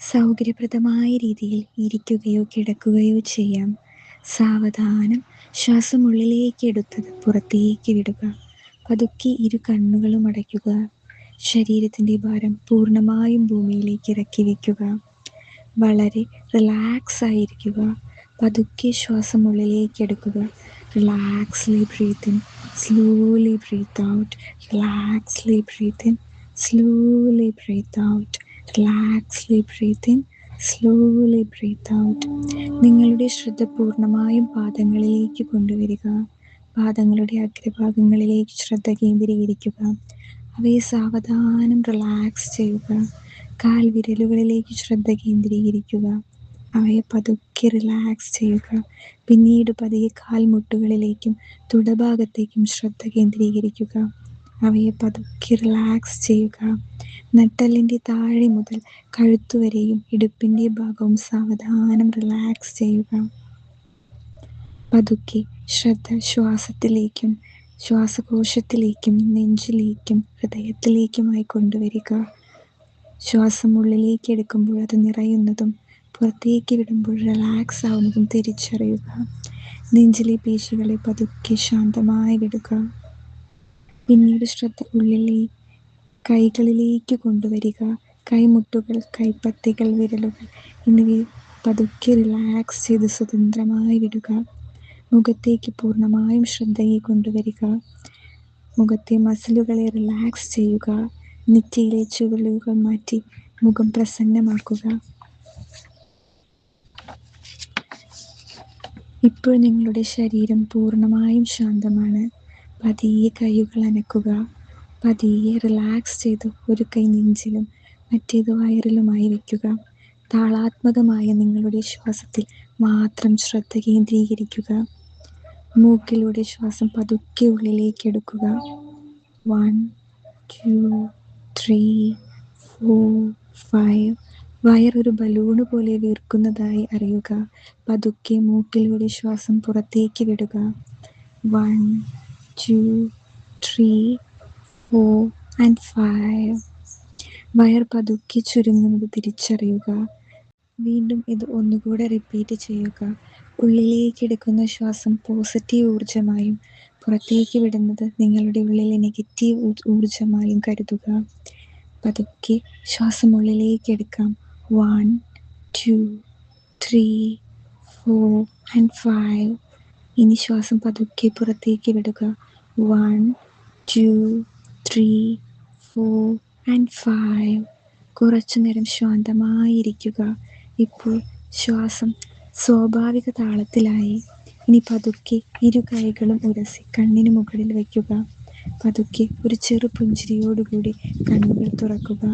സൗകര്യപ്രദമായ രീതിയിൽ ഇരിക്കുകയോ കിടക്കുകയോ ചെയ്യാം. സാവധാനം ശ്വാസം ഉള്ളിലേക്ക് എടുത്തത് പുറത്തേക്ക് വിടുക. പതുക്കെ ഇരു കണ്ണുകളും അടയ്ക്കുക. ശരീരത്തിൻ്റെ ഭാരം പൂർണ്ണമായും ഭൂമിയിലേക്ക് ഇറക്കി വയ്ക്കുക. വളരെ റിലാക്സ് ആയിരിക്കുക. പതുക്കെ ശ്വാസം ഉള്ളിലേക്ക് എടുക്കുക. Relaxly breathe in, slowly breathe out. Relaxly breathe in, slowly breathe out. Relaxly breathe in, slowly breathe out. നിങ്ങളുടെ ശ്രദ്ധ പൂർണ്ണമായും പാദങ്ങളിലേക്ക് കൊണ്ടുവരിക. പാദങ്ങളുടെ അഗ്രഭാഗങ്ങളിലേക്ക് ശ്രദ്ധ കേന്ദ്രീകരിക്കുക. അവയെ സാവധാനം റിലാക്സ് ചെയ്യുക. കാൽ വിരലുകളിലേക്ക് ശ്രദ്ധ കേന്ദ്രീകരിക്കുക. അവയെ പതുക്കെ റിലാക്സ് ചെയ്യുക. പിന്നീട് പതിയെ കാൽമുട്ടുകളിലേക്കും തുടഭാഗത്തേക്കും ശ്രദ്ധ കേന്ദ്രീകരിക്കുക. അവയെ പതുക്കെ റിലാക്സ് ചെയ്യുക. നട്ടെല്ലിൻ്റെ താഴെ മുതൽ കഴുത്തുവരെയും ഇടുപ്പിൻ്റെ ഭാഗവും സാവധാനം റിലാക്സ് ചെയ്യുക. പതുക്കെ ശ്രദ്ധ ശ്വാസത്തിലേക്കും ശ്വാസകോശത്തിലേക്കും നെഞ്ചിലേക്കും ഹൃദയത്തിലേക്കുമായി കൊണ്ടുവരിക. ശ്വാസം ഉള്ളിലേക്ക് എടുക്കുമ്പോൾ അത് നിറയുന്നതും പുറത്തേക്ക് വിടുമ്പോൾ റിലാക്സ് ആവുന്നതും തിരിച്ചറിയുക. നെഞ്ചിലെ പേശികളെ പതുക്കെ ശാന്തമായി വിടുക. പിന്നീട് ശ്രദ്ധ ഉള്ളിലെ കൈകളിലേക്ക് കൊണ്ടുവരിക. കൈമുട്ടുകൾ, കൈപ്പത്തികൾ, വിരലുകൾ എന്നിവയെ പതുക്കെ റിലാക്സ് ചെയ്ത് സ്വതന്ത്രമായി വിടുക. മുഖത്തേക്ക് പൂർണ്ണമായും ശ്രദ്ധയെ കൊണ്ടുവരിക. മുഖത്തെ മസിലുകളെ റിലാക്സ് ചെയ്യുക. നെറ്റിയിലെ ചുവടുകൾ മാറ്റി മുഖം പ്രസന്നമാക്കുക. ഇപ്പോൾ നിങ്ങളുടെ ശരീരം പൂർണ്ണമായും ശാന്തമാണ്. പതിയെ കൈകൾ അനക്കുക. പതിയെ റിലാക്സ് ചെയ്ത് ഒരു കൈ നെഞ്ചിലും മറ്റേത് വയറിലുമായി വയ്ക്കുക. താളാത്മകമായ നിങ്ങളുടെ ശ്വാസത്തിൽ മാത്രം ശ്രദ്ധ കേന്ദ്രീകരിക്കുക. മൂക്കിലൂടെ ശ്വാസം പതുക്കെ ഉള്ളിലേക്ക് എടുക്കുക. 1, 2, 3, 4, 5. വയർ ഒരു ബലൂണ് പോലെ വീർക്കുന്നതായി അറിയുക. പതുക്കെ മൂക്കിലൂടെ ശ്വാസം പുറത്തേക്ക് വിടുക. 1, 2, 3, 4 and 5. വയർ പതുക്കെ ചുരുങ്ങുന്നത് തിരിച്ചറിയുക. വീണ്ടും ഇത് ഒന്നുകൂടെ റിപ്പീറ്റ് ചെയ്യുക. ഉള്ളിലേക്ക് എടുക്കുന്ന ശ്വാസം പോസിറ്റീവ് ഊർജമായും പുറത്തേക്ക് വിടുന്നത് നിങ്ങളുടെ ഉള്ളിലെ നെഗറ്റീവ് ഊർജമായും കരുതുക. പതുക്കെ ശ്വാസം ഉള്ളിലേക്ക് എടുക്കാം. 1, 2, 3, 4 and 5. ഇനി ശ്വാസം പതുക്കെ പുറത്തേക്ക് വിടുക. 1, 2, 3, 4 and 5. കുറച്ചു നേരം ശാന്തമായിരിക്കുക. ഇപ്പോൾ ശ്വാസം സ്വാഭാവിക താളത്തിലായി. ഇനി പതുക്കെ ഇരു കൈകളും ഉരസി കണ്ണിന് മുകളിൽ വയ്ക്കുക. പതുക്കെ ഒരു ചെറു പുഞ്ചിരിയോടുകൂടി കണ്ണുകൾ തുറക്കുക.